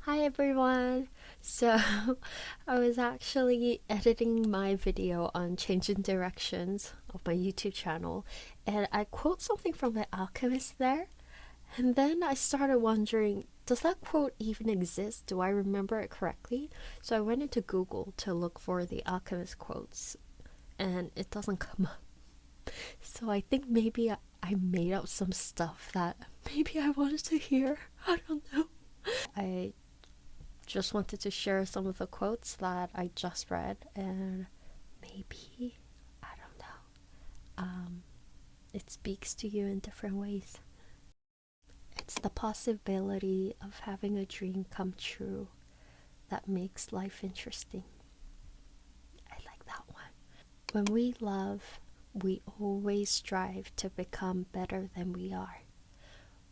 Hi everyone! So, I was actually editing my video on changing directions of my YouTube channel, and I quote something from the Alchemist there, and then I started wondering, does that quote even exist? Do I remember it correctly? So I went into Google to look for the Alchemist quotes, and it doesn't come up. So I think maybe I made up some stuff that maybe I wanted to hear. I don't know. I just wanted to share some of the quotes that I just read, and maybe, I don't know, it speaks to you in different ways. It's the possibility of having a dream come true that makes life interesting. I like that one. When we love, we always strive to become better than we are.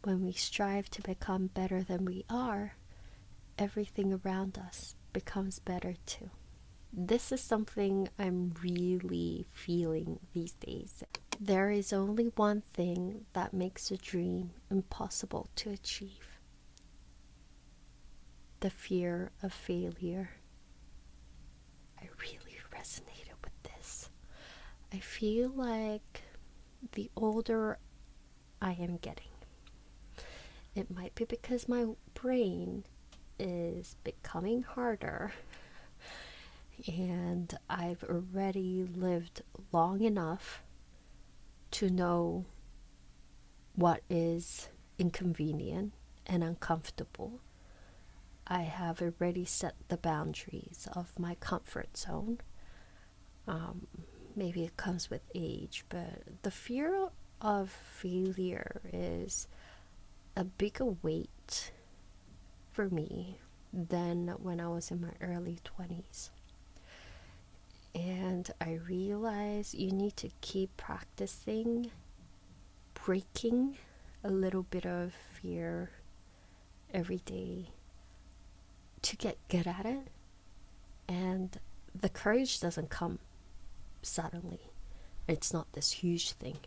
When we strive to become better than we are, everything around us becomes better too. This is something I'm really feeling these days. There is only one thing that makes a dream impossible to achieve: the fear of failure. I really resonated with this. I feel like the older I am getting, it might be because my brain is becoming harder and I've already lived long enough to know what is inconvenient and uncomfortable. I have already set the boundaries of my comfort zone. Um, Maybe it comes with age, but the fear of failure is a bigger weight for me than when I was in my early 20s. And I realize you need to keep practicing breaking a little bit of fear every day to get good at it. And the courage doesn't come suddenly. It's not this huge thing.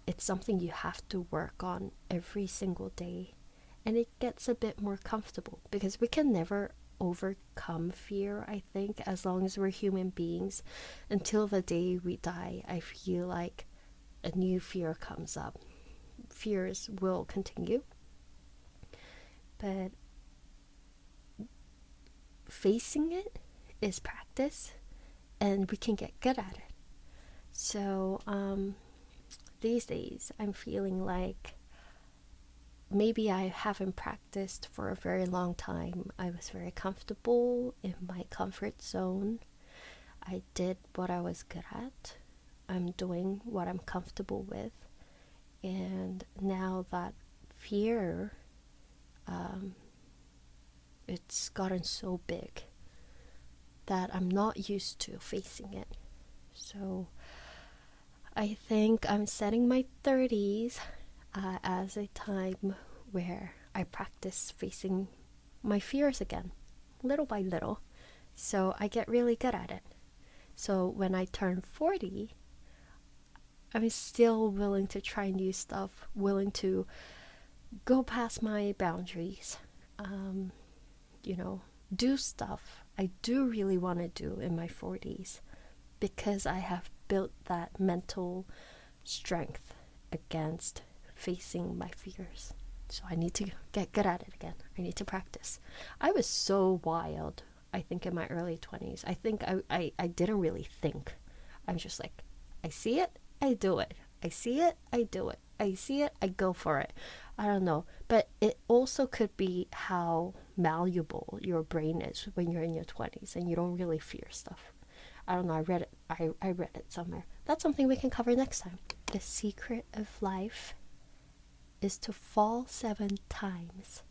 It's something you have to work on every single day. And it gets a bit more comfortable because we can never overcome fear, I think, as long as we're human beings. Until the day we die, I feel like a new fear comes up. Fears will continue, but facing it is practice and we can get good at it. So these days I'm feeling like maybe I haven't practiced for a very long time. I was very comfortable in my comfort zone. I did what I was good at. I'm doing what I'm comfortable with. And now that fear, it's gotten so big that I'm not used to facing it. So I think I'm setting my 30s as a time where I practice facing my fears again, little by little, so I get really good at it. So when I turn 40, I'm still willing to try new stuff, willing to go past my boundaries, um, you know, do stuff I do really want to do in my 40s because I have built that mental strength against facing my fears. So I need to get good at it again. I need to practice. I was so wild, I think, in my early 20s. I think I didn't really think. I'm just like, I see it, I do it. I see it, I do it. I see it, I go for it. I don't know. But it also could be how malleable your brain is when you're in your 20s and you don't really fear stuff. I don't know. I read it. I read it somewhere. That's something we can cover next time. The secret of life is to fall 7 times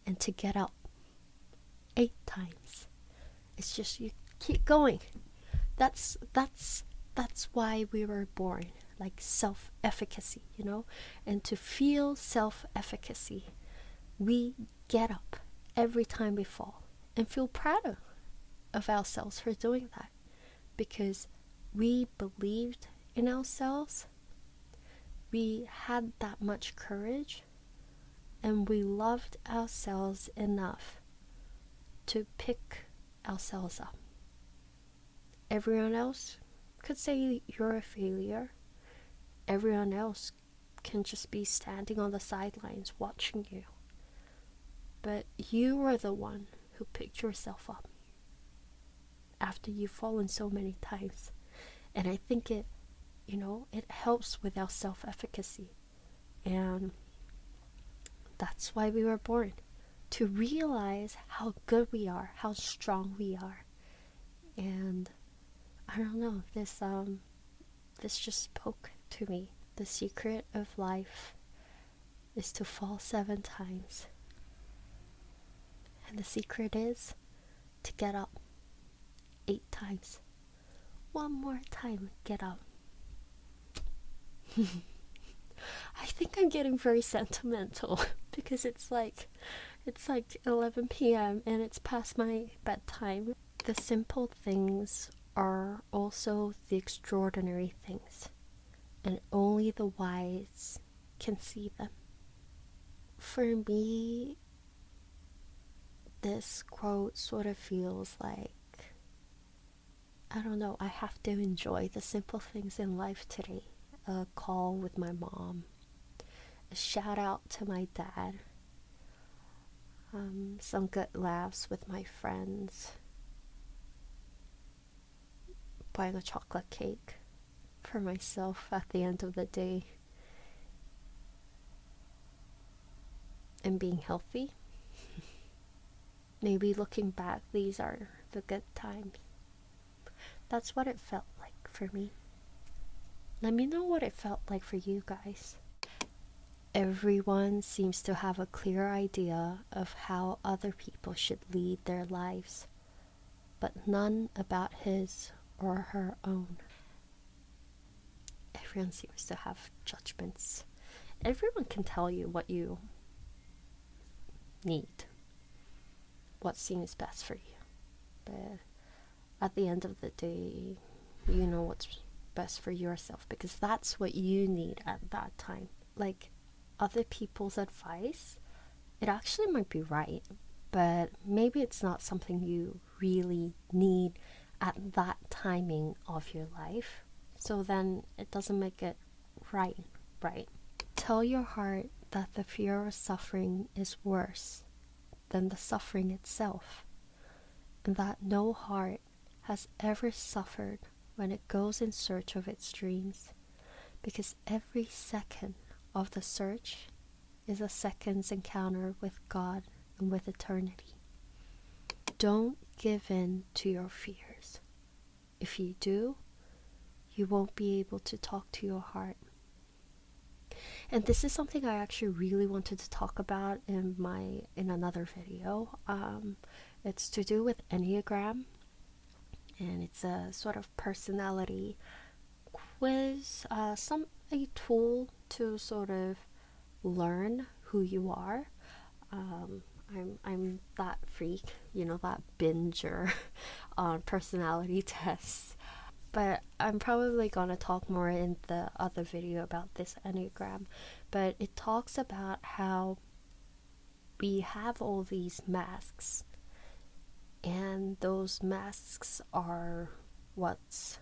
and to get up 8 times. It's just you keep going. That's why we were born, like self-efficacy, you know? And to feel self-efficacy, we get up every time we fall and feel proud of ourselves for doing that because we believed in ourselves. We had that much courage, and we loved ourselves enough to pick ourselves up. Everyone else could say you're a failure. Everyone else can just be standing on the sidelines watching you. But you are the one who picked yourself up after you've fallen so many times. And I think it helps with our self-efficacy. And that's why we were born, to realize how good we are, how strong we are. And I don't know, this just spoke to me. The secret of life is to fall 7 times. And the secret is to get up 8 times. One more time, get up. I think I'm getting very sentimental because it's like 11 p.m. and it's past my bedtime. The simple things are also the extraordinary things, and only the wise can see them. For me, this quote sort of feels like, I don't know, I have to enjoy the simple things in life today. A call with my mom, a shout out to my dad, some good laughs with my friends, buying a chocolate cake for myself at the end of the day, and being healthy. Maybe looking back, these are the good times. That's what it felt like for me. Let me know what it felt like for you guys. Everyone seems to have a clear idea of how other people should lead their lives, but none about his or her own. Everyone seems to have judgments. Everyone can tell you what you need, what seems best for you. But at the end of the day, you know what's best for yourself, because that's what you need at that time. Like, other people's advice, it actually might be right, but maybe it's not something you really need at that timing of your life. So then it doesn't make it right? Tell your heart that the fear of suffering is worse than the suffering itself, and that no heart has ever suffered when it goes in search of its dreams, because every second of the search is a second's encounter with God and with eternity. Don't give in to your fears. If you do, you won't be able to talk to your heart. And this is something I actually really wanted to talk about in another video. It's to do with Enneagram, and it's a sort of personality quiz, a tool to sort of learn who you are. I'm that freak, that binger on personality tests. But I'm probably gonna talk more in the other video about this Enneagram. But it talks about how we have all these masks, and those masks are what's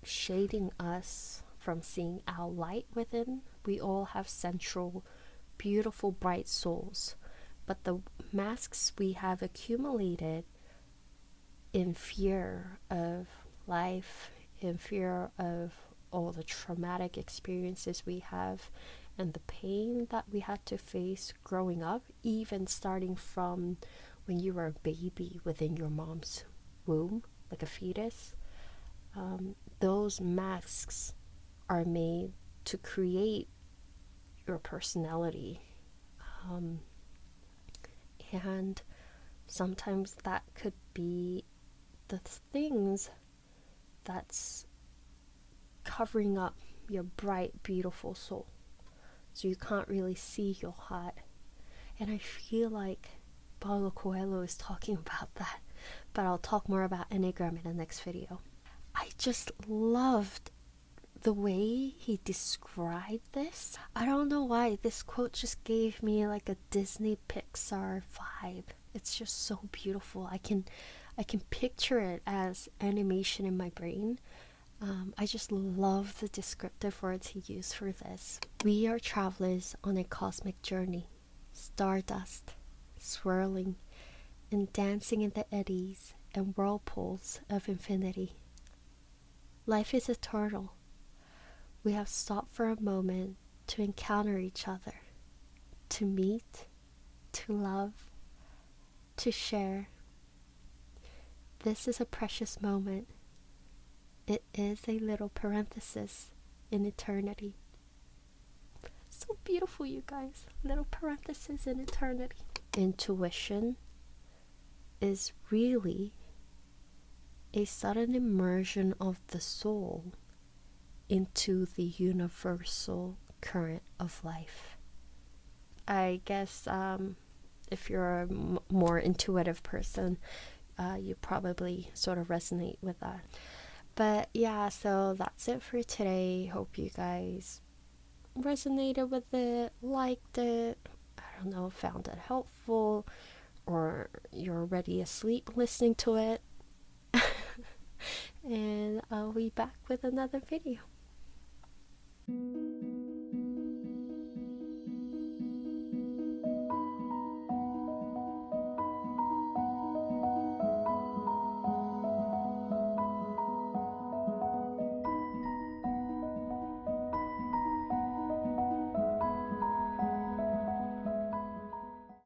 shading us from seeing our light within. We all have central, beautiful, bright souls, but the masks we have accumulated in fear of life, in fear of all the traumatic experiences we have, and the pain that we had to face growing up, even starting from when you were a baby within your mom's womb, like a fetus. Those masks are made to create your personality, and sometimes that could be the things that's covering up your bright, beautiful soul, so you can't really see your heart. And I feel like Paulo Coelho is talking about that, but I'll talk more about Enneagram in the next video. I just loved the way he described this, I don't know why this quote just gave me like a Disney Pixar vibe. It's just so beautiful. I can picture it as animation in my brain. I just love the descriptive words he used for this. We are travelers on a cosmic journey, stardust, swirling and dancing in the eddies and whirlpools of infinity. Life is eternal. We have stopped for a moment to encounter each other, to meet, to love, to share. This is a precious moment. It is a little parenthesis in eternity. So beautiful, you guys. Little parenthesis in eternity. Intuition is really a sudden immersion of the soul into the universal current of life. I guess if you're a more intuitive person, you probably sort of resonate with that. But yeah, so that's it for today. Hope you guys resonated with it, liked it, I don't know, found it helpful, or you're already asleep listening to it. And I'll be back with another video.